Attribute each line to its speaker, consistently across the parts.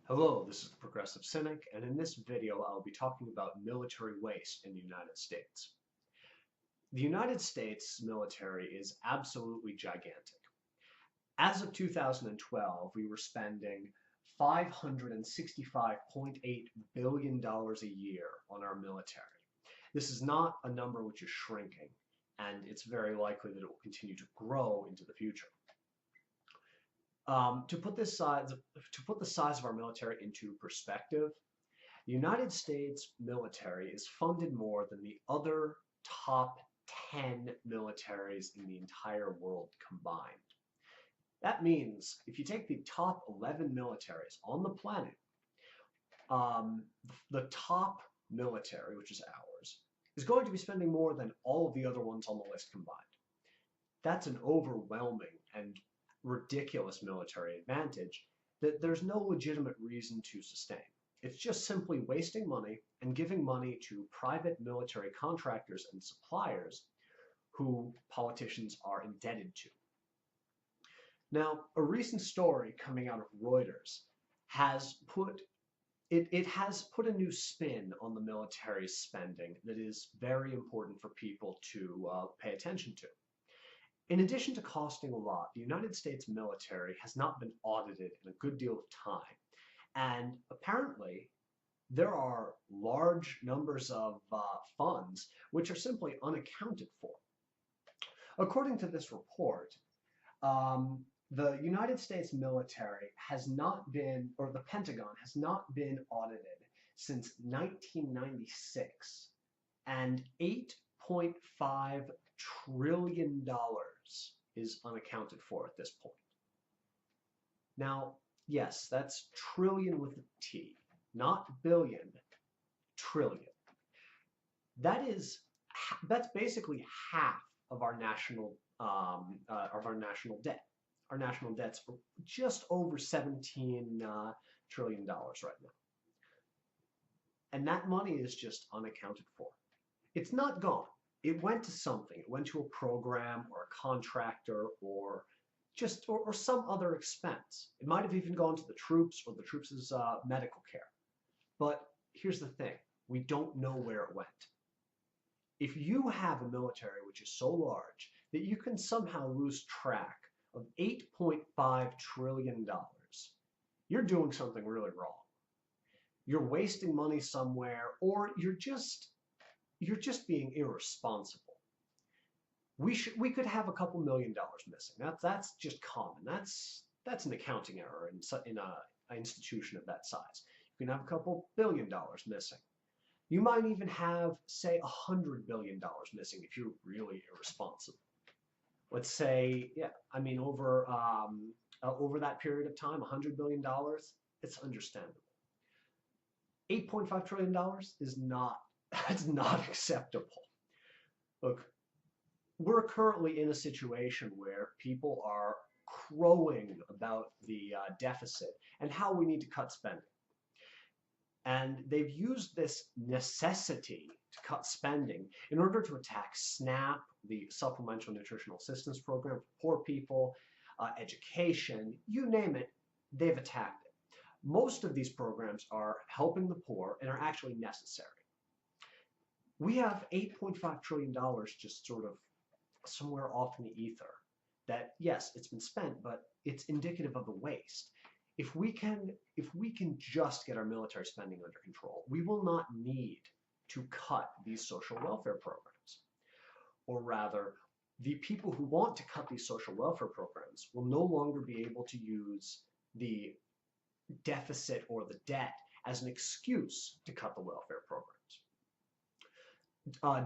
Speaker 1: Hello, this is the Progressive Cynic, and in this video I'll be talking about military waste in the United States. The United States military is absolutely gigantic. As of 2012, we were spending $565.8 billion a year on our military. This is not a number which is shrinking, and it's very likely that it will continue to grow into the future. To put the size of our military into perspective, the United States military is funded more than the other top 10 militaries in the entire world combined. That means if you take the top 11 militaries on the planet, the top military, which is ours, is going to be spending more than all of the other ones on the list combined. That's an overwhelming and ridiculous military advantage that there's no legitimate reason to sustain. It's just simply wasting money and giving money to private military contractors and suppliers who politicians are indebted to. Now, a recent story coming out of Reuters has put a new spin on the military spending that is very important for people to pay attention to. In addition to costing a lot, the United States military has not been audited in a good deal of time. And apparently, there are large numbers of funds which are simply unaccounted for. According to this report, the United States military has not been, or the Pentagon has not been audited since 1996, and $8.5 trillion is unaccounted for at this point. Now, yes, that's trillion with a T, not billion, trillion. That's basically half of our national debt. Our national debt's just over $17 trillion right now. And that money is just unaccounted for. It's not gone. It went to something. It went to a program or a contractor or some other expense. It might have even gone to the troops or the troops' medical care. But here's the thing. We don't know where it went. If you have a military which is so large that you can somehow lose track of $8.5 trillion, you're doing something really wrong. You're wasting money somewhere, or you're just being irresponsible. We could have a couple $1 million missing. That's just common. That's an accounting error in an institution of that size. You can have a couple $1 billion missing. You might even have, say, $100 billion missing if you're really irresponsible. Let's say, yeah, I mean, over that period of time, $100 billion, it's understandable. $8.5 trillion is not, that's not acceptable. Look, we're currently in a situation where people are crowing about the deficit and how we need to cut spending. And they've used this necessity to cut spending in order to attack SNAP, the Supplemental Nutritional Assistance Program for poor people, education, you name it, they've attacked it. Most of these programs are helping the poor and are actually necessary. We have $8.5 trillion just sort of somewhere off in the ether that, yes, it's been spent, but it's indicative of the waste. If we can just get our military spending under control, we will not need to cut these social welfare programs. Or rather, the people who want to cut these social welfare programs will no longer be able to use the deficit or the debt as an excuse to cut the welfare programs.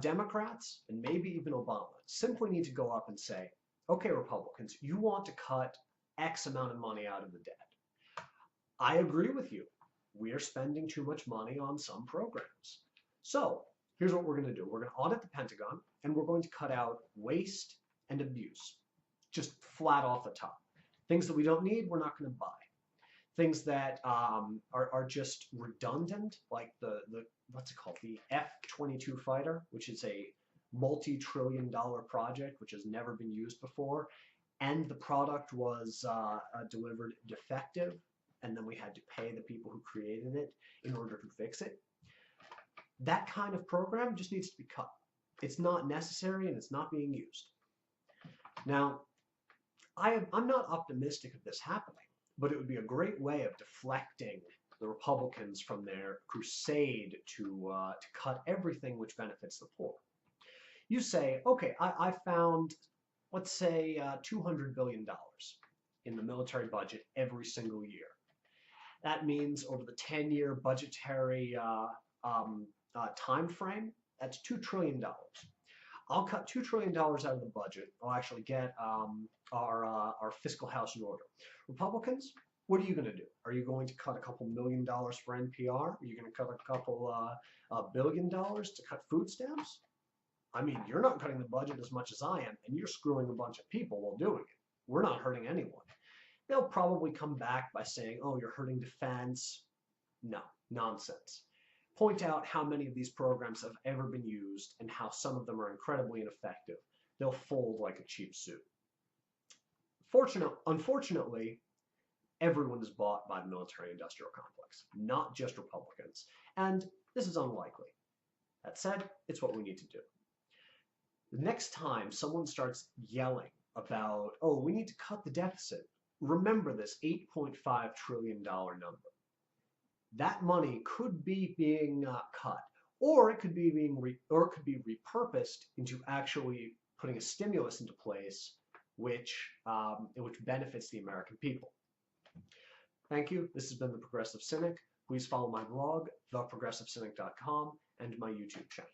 Speaker 1: Democrats, and maybe even Obama, simply need to go up and say, okay, Republicans, you want to cut X amount of money out of the debt. I agree with you. We are spending too much money on some programs. So here's what we're going to do. We're going to audit the Pentagon, and we're going to cut out waste and abuse, just flat off the top. Things that we don't need, we're not going to buy. Things that are just redundant, like the what's it called, the F-22 fighter, which is a multi-trillion-dollar project which has never been used before, and the product was delivered defective. and then we had to pay the people who created it in order to fix it. That kind of program just needs to be cut. It's not necessary and it's not being used. Now, I'm not optimistic of this happening, but it would be a great way of deflecting the Republicans from their crusade to cut everything which benefits the poor. You say, okay, I found, let's say, $200 billion in the military budget every single year. That means over the 10-year budgetary time frame, that's $2 trillion. I'll cut $2 trillion out of the budget. I'll actually get our fiscal house in order. Republicans, what are you going to do? Are you going to cut a couple $1 million for NPR? Are you going to cut a couple $1 billion to cut food stamps? I mean, you're not cutting the budget as much as I am, and you're screwing a bunch of people while doing it. We're not hurting anyone. They'll probably come back by saying, oh, you're hurting defense. No, nonsense. Point out how many of these programs have ever been used and how some of them are incredibly ineffective. They'll fold like a cheap suit. Unfortunately, everyone is bought by the military-industrial complex, not just Republicans, and this is unlikely. That said, it's what we need to do. The next time someone starts yelling about, oh, we need to cut the deficit, remember this $8.5 trillion number. That money could be being cut, or it could be repurposed into actually putting a stimulus into place, which benefits the American people. Thank you. This has been The Progressive Cynic. Please follow my blog, theprogressivecynic.com, and my YouTube channel.